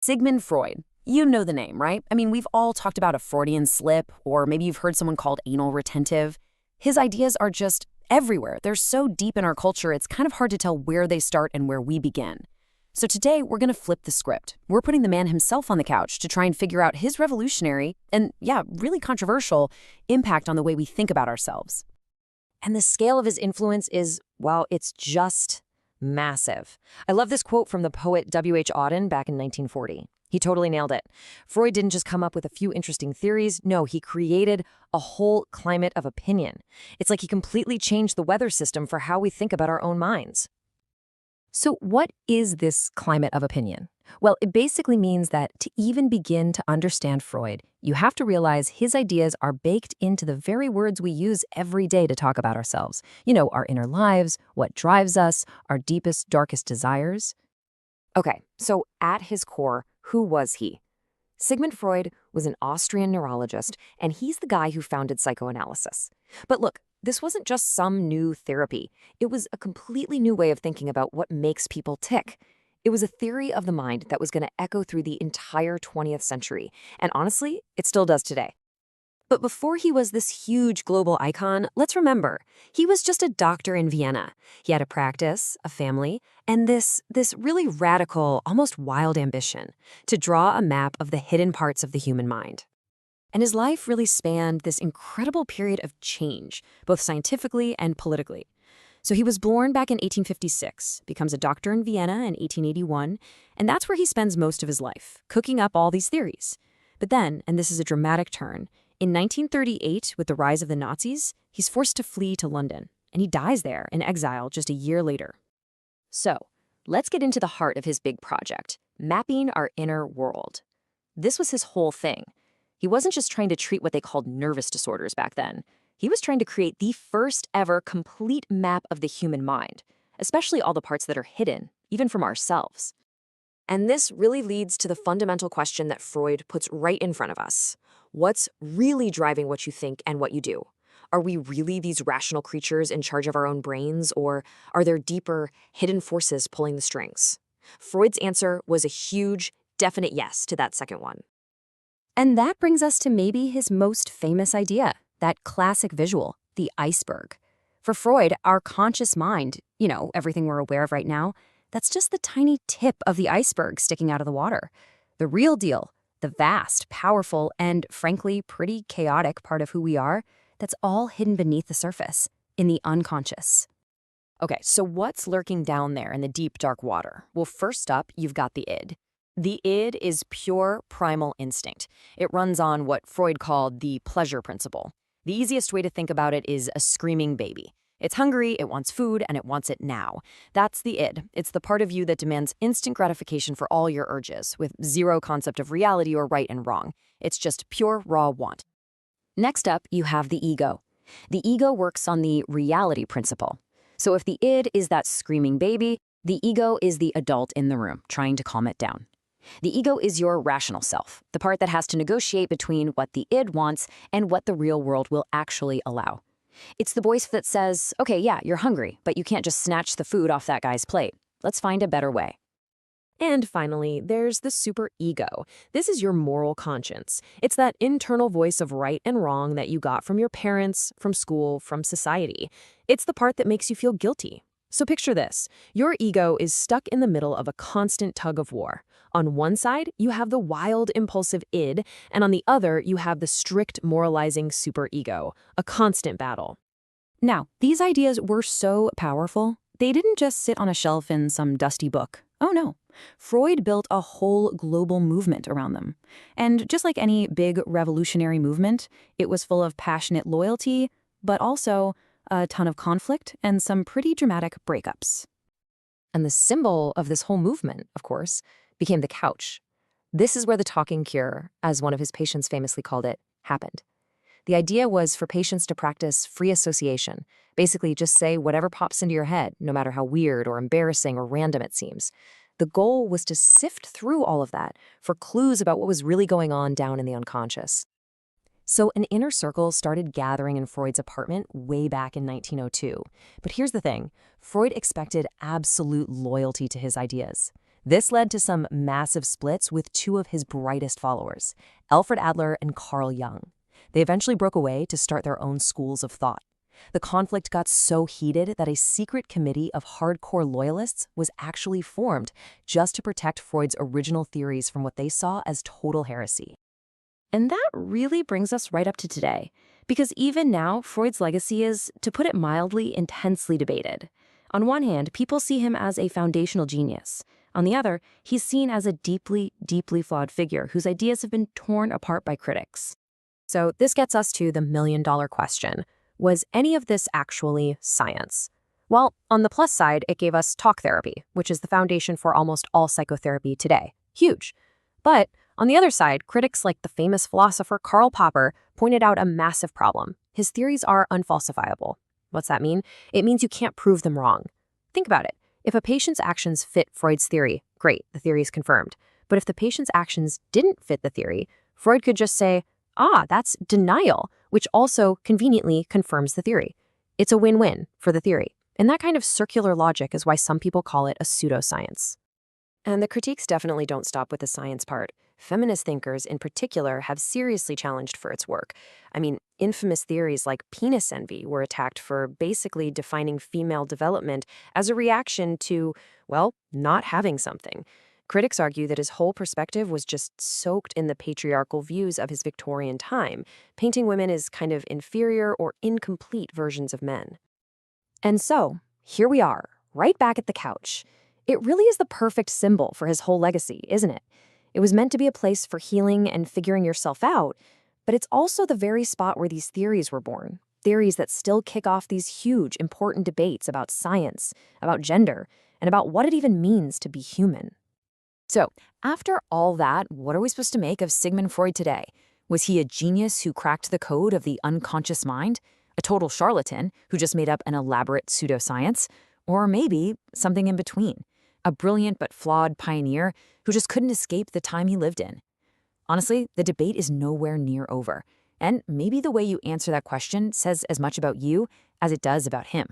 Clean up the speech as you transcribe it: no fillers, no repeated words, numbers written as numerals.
Sigmund Freud. You know the name, right? I mean, we've all talked about a Freudian slip, or maybe you've heard someone called anal retentive. His ideas are just everywhere. They're so deep in our culture, it's kind of hard to tell where they start and where we begin. So today, we're going to flip the script. We're putting the man himself on the couch to try and figure out his revolutionary and, yeah, really controversial impact on the way we think about ourselves. And the scale of his influence is, well, it's just massive. I love this quote from the poet W.H. Auden back in 1940. He totally nailed it. Freud didn't just come up with a few interesting theories. No, he created a whole climate of opinion. It's like he completely changed the weather system for how we think about our own minds. So what is this climate of opinion? Well, it basically means that to even begin to understand Freud, you have to realize his ideas are baked into the very words we use every day to talk about ourselves. You know, our inner lives, what drives us, our deepest, darkest desires. Okay, so at his core, who was he? Sigmund Freud was an Austrian neurologist, and he's the guy who founded psychoanalysis. But look, this wasn't just some new therapy. It was a completely new way of thinking about what makes people tick. It was a theory of the mind that was going to echo through the entire 20th century, and honestly, it still does today. But before he was this huge global icon, let's remember, he was just a doctor in Vienna. He had a practice, a family, and this really radical, almost wild ambition to draw a map of the hidden parts of the human mind. And his life really spanned this incredible period of change, both scientifically and politically. So he was born back in 1856, becomes a doctor in Vienna in 1881, and that's where he spends most of his life, cooking up all these theories. But then, and this is a dramatic turn, in 1938, with the rise of the Nazis, he's forced to flee to London, and he dies there in exile just a year later. So, let's get into the heart of his big project, mapping our inner world. This was his whole thing. He wasn't just trying to treat what they called nervous disorders back then. He was trying to create the first ever complete map of the human mind, especially all the parts that are hidden, even from ourselves. And this really leads to the fundamental question that Freud puts right in front of us. What's really driving what you think and what you do? Are we really these rational creatures in charge of our own brains, or are there deeper, hidden forces pulling the strings? Freud's answer was a huge, definite yes to that second one. And that brings us to maybe his most famous idea, that classic visual, the iceberg. For Freud, our conscious mind, you know, everything we're aware of right now, that's just the tiny tip of the iceberg sticking out of the water. The real deal, the vast, powerful, and frankly, pretty chaotic part of who we are, that's all hidden beneath the surface, in the unconscious. Okay, so what's lurking down there in the deep, dark water? Well, first up, you've got the id. The id is pure primal instinct. It runs on what Freud called the pleasure principle. The easiest way to think about it is a screaming baby. It's hungry, it wants food, and it wants it now. That's the id. It's the part of you that demands instant gratification for all your urges, with zero concept of reality or right and wrong. It's just pure, raw want. Next up, you have the ego. The ego works on the reality principle. So if the id is that screaming baby, the ego is the adult in the room, trying to calm it down. The ego is your rational self, the part that has to negotiate between what the id wants and what the real world will actually allow. It's the voice that says, okay, yeah, you're hungry, but you can't just snatch the food off that guy's plate. Let's find a better way. And finally, there's the superego. This is your moral conscience. It's that internal voice of right and wrong that you got from your parents, from school, from society. It's the part that makes you feel guilty. So picture this. Your ego is stuck in the middle of a constant tug of war. On one side, you have the wild, impulsive id, and on the other, you have the strict, moralizing superego, a constant battle. Now, these ideas were so powerful, they didn't just sit on a shelf in some dusty book. Oh no. Freud built a whole global movement around them. And just like any big revolutionary movement, it was full of passionate loyalty, but also a ton of conflict and some pretty dramatic breakups. And the symbol of this whole movement, of course, became the couch. This is where the talking cure, as one of his patients famously called it, happened. The idea was for patients to practice free association, basically just say whatever pops into your head, no matter how weird or embarrassing or random it seems. The goal was to sift through all of that for clues about what was really going on down in the unconscious. So an inner circle started gathering in Freud's apartment way back in 1902. But here's the thing, Freud expected absolute loyalty to his ideas. This led to some massive splits with two of his brightest followers, Alfred Adler and Carl Jung. They eventually broke away to start their own schools of thought. The conflict got so heated that a secret committee of hardcore loyalists was actually formed just to protect Freud's original theories from what they saw as total heresy. And that really brings us right up to today, because even now, Freud's legacy is, to put it mildly, intensely debated. On one hand, people see him as a foundational genius. On the other, he's seen as a deeply, deeply flawed figure whose ideas have been torn apart by critics. So this gets us to the million-dollar question. Was any of this actually science? Well, on the plus side, it gave us talk therapy, which is the foundation for almost all psychotherapy today. Huge. But on the other side, critics like the famous philosopher Karl Popper pointed out a massive problem. His theories are unfalsifiable. What's that mean? It means you can't prove them wrong. Think about it. If a patient's actions fit Freud's theory, great, the theory is confirmed. But if the patient's actions didn't fit the theory, Freud could just say, that's denial, which also conveniently confirms the theory. It's a win-win for the theory. And that kind of circular logic is why some people call it a pseudoscience. And the critiques definitely don't stop with the science part. Feminist thinkers, in particular, have seriously challenged for its work. I mean, infamous theories like penis envy were attacked for basically defining female development as a reaction to, well, not having something. Critics argue that his whole perspective was just soaked in the patriarchal views of his Victorian time, painting women as kind of inferior or incomplete versions of men. And so, here we are, right back at the couch. It really is the perfect symbol for his whole legacy, isn't it? It was meant to be a place for healing and figuring yourself out, but it's also the very spot where these theories were born. Theories that still kick off these huge, important debates about science, about gender, and about what it even means to be human. So, after all that, what are we supposed to make of Sigmund Freud today? Was he a genius who cracked the code of the unconscious mind? A total charlatan who just made up an elaborate pseudoscience? Or maybe something in between? A brilliant but flawed pioneer who just couldn't escape the time he lived in? Honestly, the debate is nowhere near over. And maybe the way you answer that question says as much about you as it does about him.